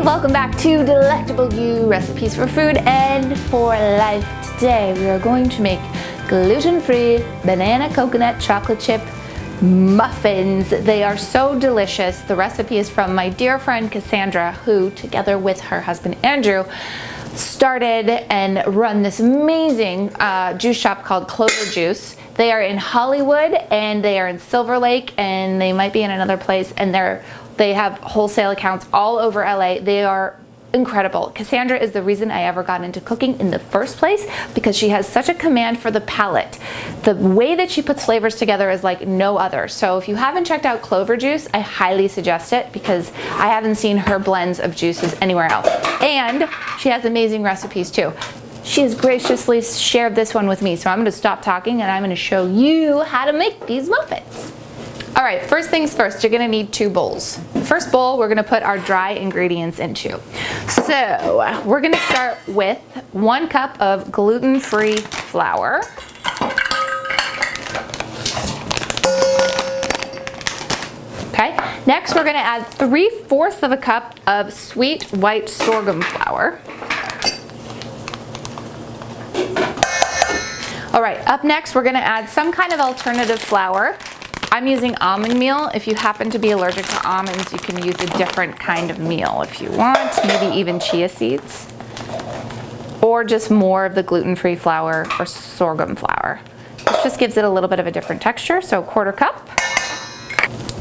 welcome back to Delectable You, recipes for food and for life. Today we are going to make gluten-free banana coconut chocolate chip muffins. They are so delicious. The recipe is from my dear friend Cassandra, who together with her husband Andrew started and run this amazing juice shop called Clover Juice. They are in Hollywood and they are in Silver Lake and they might be in another place, and they have wholesale accounts all over LA. They are incredible. Cassandra is the reason I ever got into cooking in the first place, because she has such a command for the palate. The way that she puts flavors together is like no other. So if you haven't checked out Clover Juice, I highly suggest it, because I haven't seen her blends of juices anywhere else. And she has amazing recipes too. She has graciously shared this one with me, so I'm going to stop talking and I'm going to show you how to make these muffins. All right, first things first, you're gonna need 2 bowls. The first bowl we're gonna put our dry ingredients into. So we're gonna start with 1 cup of gluten-free flour. Okay, next we're gonna add 3/4 of a cup of sweet white sorghum flour. All right, up next we're gonna add some kind of alternative flour. I'm using almond meal. If you happen to be allergic to almonds, you can use a different kind of meal if you want, maybe even chia seeds, or just more of the gluten-free flour or sorghum flour. This just gives it a little bit of a different texture, so 1/4 cup.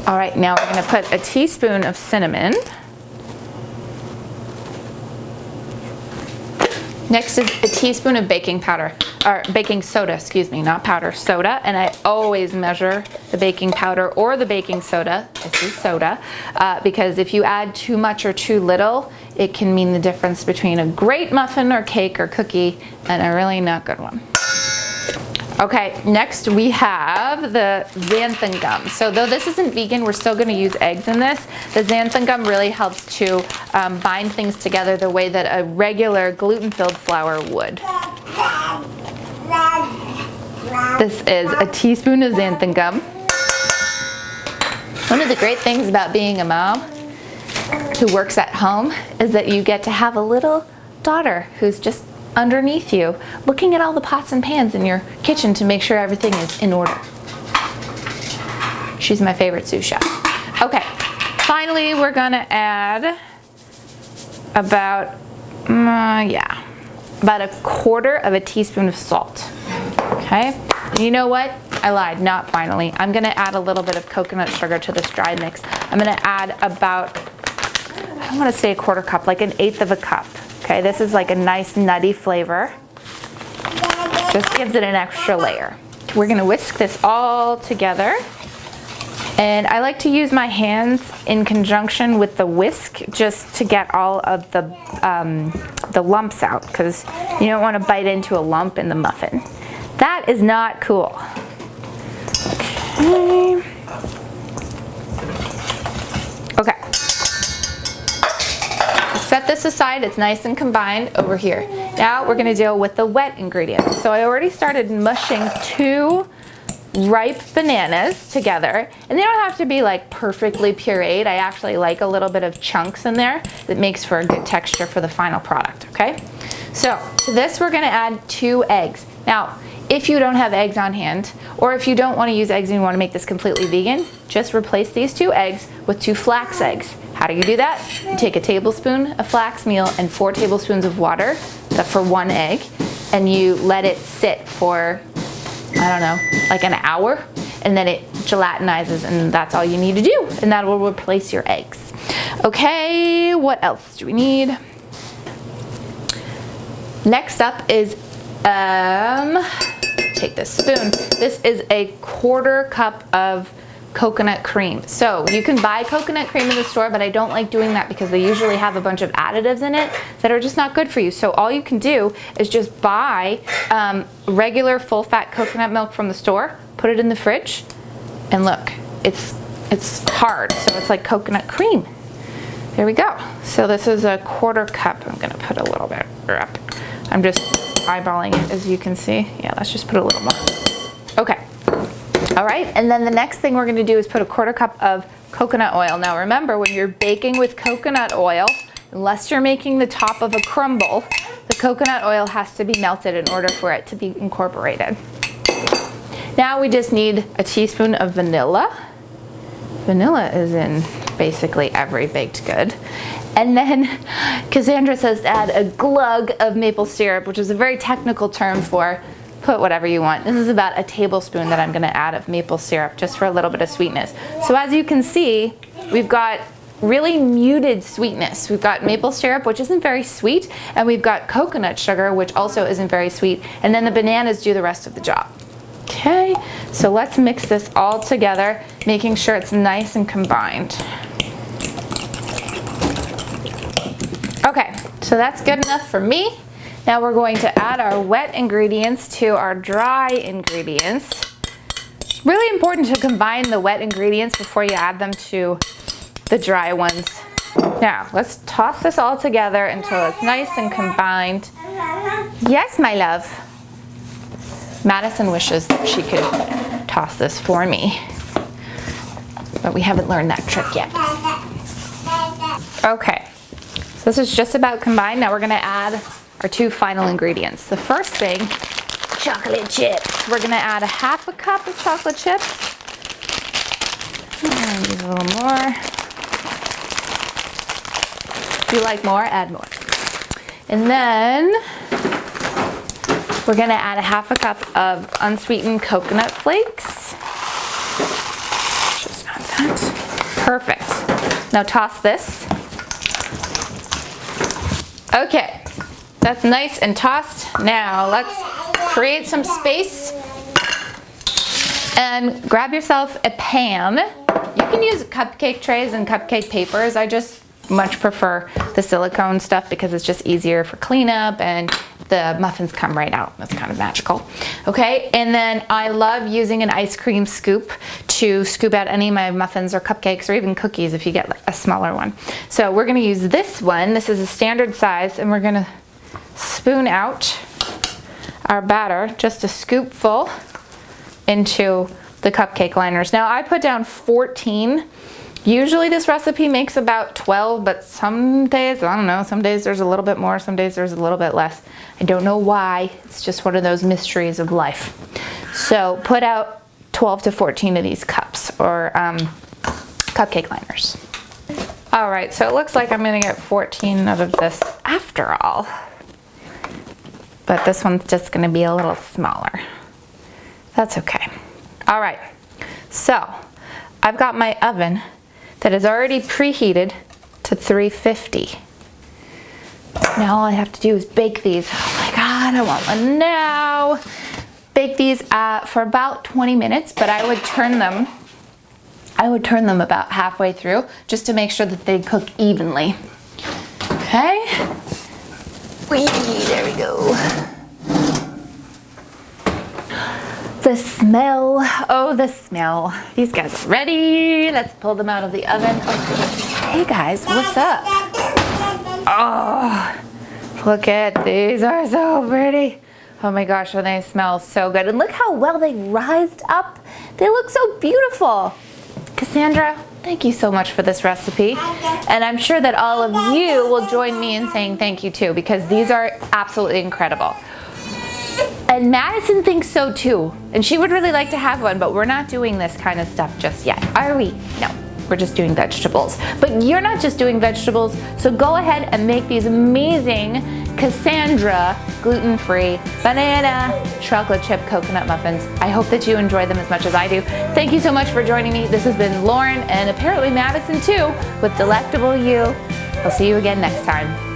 All right, now we're gonna put a teaspoon of cinnamon. Next is a teaspoon of baking powder, or baking soda, excuse me, not powder, soda. And I always measure the baking powder or the baking soda, this is soda, because if you add too much or too little, it can mean the difference between a great muffin or cake or cookie and a really not good one. Okay, next we have the xanthan gum. So though this isn't vegan, we're still gonna use eggs in this. The xanthan gum really helps to bind things together the way that a regular gluten-filled flour would. This is a teaspoon of xanthan gum. One of the great things about being a mom who works at home is that you get to have a little daughter who's just underneath you, looking at all the pots and pans in your kitchen to make sure everything is in order. She's my favorite sous chef. Okay, finally we're gonna add about a 1/4 of a teaspoon of salt. Okay, and you know what? I lied, not finally. I'm gonna add a little bit of coconut sugar to this dry mix. I'm gonna add about, I don't wanna say a 1/4 cup, like 1/8 of a cup. Okay, this is like a nice nutty flavor. Just gives it an extra layer. We're gonna whisk this all together. And I like to use my hands in conjunction with the whisk just to get all of the lumps out, because you don't want to bite into a lump in the muffin. That is not cool. Okay. Okay. Set this aside, it's nice and combined over here. Now we're gonna deal with the wet ingredients. So I already started mushing 2 ripe bananas together, and they don't have to be like perfectly pureed. I actually like a little bit of chunks in there that makes for a good texture for the final product, okay? So to this we're gonna add 2 eggs. Now, if you don't have eggs on hand, or if you don't wanna use eggs and you wanna make this completely vegan, just replace these 2 eggs with 2 flax eggs. How do you do that? You take a tablespoon of flax meal and 4 tablespoons of water, that's for 1 egg, and you let it sit for, I don't know, like an hour, and then it gelatinizes, and that's all you need to do, and that will replace your eggs. Okay, what else do we need? Next up is, take this spoon. This is a 1/4 cup of coconut cream. So you can buy coconut cream in the store, but I don't like doing that because they usually have a bunch of additives in it that are just not good for you. So all you can do is just buy regular full-fat coconut milk from the store, put it in the fridge, and look, it's hard, so it's like coconut cream. There we go. So this is a 1/4 cup. I'm gonna put a little bit up. I'm just eyeballing it, as you can see. Yeah, let's just put a little more. Okay. All right, and then the next thing we're gonna do is put a 1/4 cup of coconut oil. Now remember, when you're baking with coconut oil, unless you're making the top of a crumble, the coconut oil has to be melted in order for it to be incorporated. Now we just need a teaspoon of vanilla. Vanilla is in basically every baked good. And then Cassandra says to add a glug of maple syrup, which is a very technical term for put whatever you want. This is about a tablespoon that I'm gonna add of maple syrup just for a little bit of sweetness. So as you can see, we've got really muted sweetness. We've got maple syrup, which isn't very sweet, and we've got coconut sugar, which also isn't very sweet, and then the bananas do the rest of the job. Okay, so let's mix this all together, making sure it's nice and combined. Okay, so that's good enough for me. Now we're going to add our wet ingredients to our dry ingredients. It's really important to combine the wet ingredients before you add them to the dry ones. Now, let's toss this all together until it's nice and combined. Yes, my love. Madison wishes that she could toss this for me, but we haven't learned that trick yet. Okay, so this is just about combined. Now we're gonna add our two final ingredients. The first thing, chocolate chips. We're gonna add a half a cup of chocolate chips. And use a little more. If you like more, add more. And then we're gonna add a half a cup of unsweetened coconut flakes. Just add that. Perfect. Now toss this. Okay, that's nice and tossed. Now let's create some space and grab yourself a pan. You can use cupcake trays and cupcake papers. I just much prefer the silicone stuff because it's just easier for cleanup and the muffins come right out. That's kind of magical. Okay, and then I love using an ice cream scoop to scoop out any of my muffins or cupcakes or even cookies if you get a smaller one. So we're gonna use this one. This is a standard size, and we're gonna spoon out our batter, just a scoop full, into the cupcake liners. Now I put down 14. Usually this recipe makes about 12, but some days, I don't know, some days there's a little bit more, some days there's a little bit less. I don't know why, it's just one of those mysteries of life. So put out 12 to 14 of these cups, or cupcake liners. All right, so it looks like I'm gonna get 14 out of this after all. But this one's just gonna be a little smaller. That's okay. All right, so I've got my oven that is already preheated to 350. Now all I have to do is bake these. Oh my God, I want one now. Bake these for about 20 minutes, but I would turn them about halfway through just to make sure that they cook evenly. Okay. Whee, there we go. The smell, oh the smell. These guys are ready. Let's pull them out of the oven. Oh, hey guys, what's up? Oh, look at these, are so pretty. Oh my gosh, and they smell so good. And look how well they rised up. They look so beautiful. Cassandra, thank you so much for this recipe. And I'm sure that all of you will join me in saying thank you too, because these are absolutely incredible. And Madison thinks so too. And she would really like to have one, but we're not doing this kind of stuff just yet, are we? No, we're just doing vegetables. But you're not just doing vegetables, so go ahead and make these amazing Cassandra gluten-free banana chocolate chip coconut muffins. I hope that you enjoy them as much as I do. Thank you so much for joining me. This has been Lauren and apparently Madison too with Delectable You. I'll see you again next time.